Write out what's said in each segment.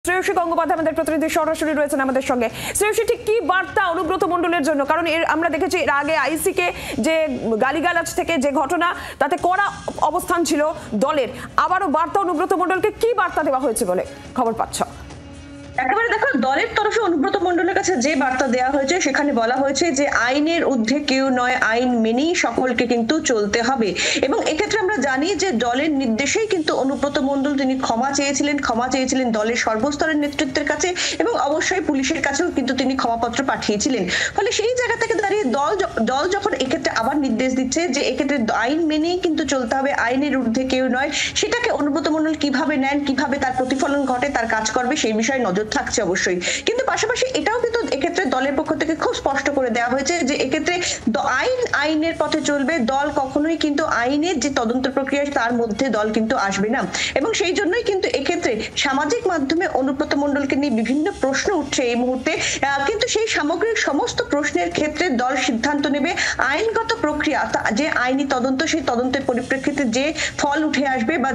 শ্রেয়সী গঙ্গোপাধ্যায় আমাদের প্রতিনিধি সরাসরি রয়েছেন আমাদের সঙ্গে। শ্রেয়সী, ঠিক কি বার্তা অনুব্রত মণ্ডলের জন্য? কারণ আমরা দেখেছি এর আগে আইসিকে যে গালিগালাজ থেকে যে ঘটনা, তাতে কড়া অবস্থান ছিল দলের। আবারও বার্তা অনুব্রত মণ্ডলকে কি বার্তা দেওয়া হয়েছে বলে খবর পাচ্ছ? একেবারে দেখো, দলের তরফে অনুব্রত মণ্ডলের কাছে যে বার্তা দেওয়া হয়েছে সেখানে বলা হয়েছে যে আইনের ঊর্ধ্বে কেউ নয়, আইন মেনেই সকলকে কিন্তু চলতে হবে। এবং এক্ষেত্রে আমরা জানি যে দলের নির্দেশেই কিন্তু অনুব্রত মণ্ডল তিনি ক্ষমা চেয়েছিলেন দলের সর্বস্তরের নেতৃত্বের কাছে এবং অবশ্যই পুলিশের কাছেও কিন্তু তিনি ক্ষমাপত্র পাঠিয়েছিলেন। ফলে সেই জায়গা থেকে দাঁড়িয়ে দল যখন এক্ষেত্রে আবার নির্দেশ দিচ্ছে যে এক্ষেত্রে আইন মেনেই কিন্তু চলতে হবে, আইনের ঊর্ধ্বে কেউ নয়, সেটাকে অনুব্রত মণ্ডল কিভাবে নেন, কিভাবে তার প্রতিফলন ঘটে, তার কাজ করবে সেই বিষয়ে নজর থাকছে অবশ্যই। কিন্তু পাশাপাশি এটাও কিন্তু এক্ষেত্রে দলের পক্ষ থেকে খুব স্পষ্ট করে দেওয়া হয়েছে যে এক্ষেত্রে আইনের পথে চলবে, দল কখনোই কিন্তু আইনের যে তদন্ত প্রক্রিয়া তার মধ্যে দল কিন্তু আসবে না। এবং সেই জন্যই কিন্তু এক্ষেত্রে সামাজিক মাধ্যমে অনুব্রত মণ্ডলকে নিয়ে বিভিন্ন প্রশ্ন উঠছে এই মুহূর্তে। কিন্তু সেই সামগ্রিক সমস্ত প্রশ্নের ক্ষেত্রে দল সিদ্ধান্ত নেবে আইনগত প্রক্রিয়া, যে আইনি তদন্ত, সেই তদন্তের পরিপ্রেক্ষিতে যে ফল উঠে আসবে বা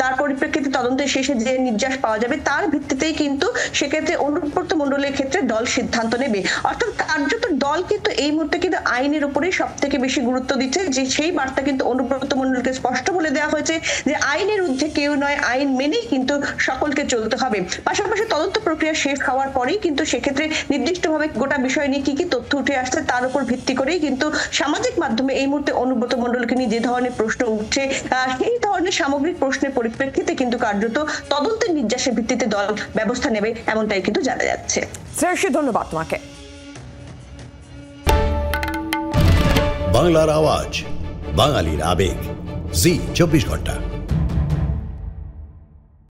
তার পরিপ্রেক্ষিতে তদন্তের শেষে যে নির্যাস পাওয়া যাবে তার ভিত্তিতেই কিন্তু সেক্ষেত্রে অনুব্রত মণ্ডলের ক্ষেত্রে দল সিদ্ধান্ত নেবে। অর্থাৎ কার্যত দল কিন্তু এই মুহূর্তে কিন্তু আইনের উপরেই সব থেকে বেশি গুরুত্ব দিচ্ছে, যে সেই বার্তা কিন্তু অনুব্রত মণ্ডলকে স্পষ্ট বলে দেওয়া হয়েছে যে আইনের ঊর্ধ্বে কেউ নয়, আইন মেনেই কিন্তু সকলকে চলতে হবে। পাশাপাশি তদন্ত প্রক্রিয়া শেষ হওয়ার পরেই কিন্তু সেক্ষেত্রে নির্দিষ্টভাবে গোটা বিষয় নিয়ে কি কি তথ্য উঠে আসছে তার উপর ভিত্তি করেই কিন্তু সামাজিক মাধ্যমে এই মুহূর্তে অনুব্রত মণ্ডলকে নিয়ে যে ধরনের প্রশ্ন উঠছে সেই ধরনের সামগ্রিক প্রশ্নের পরিপ্রেক্ষিতে কিন্তু কার্যত তদন্তের নির্যাসের ভিত্তিতে দল ব্যবস্থা নেবে এমনটাই কিন্তু জানা যাচ্ছে। শ্রেয়সী, ধন্যবাদ তোমাকে। বাংলার আওয়াজ, বাঙালির আবেগ, জি 24 ঘন্টা।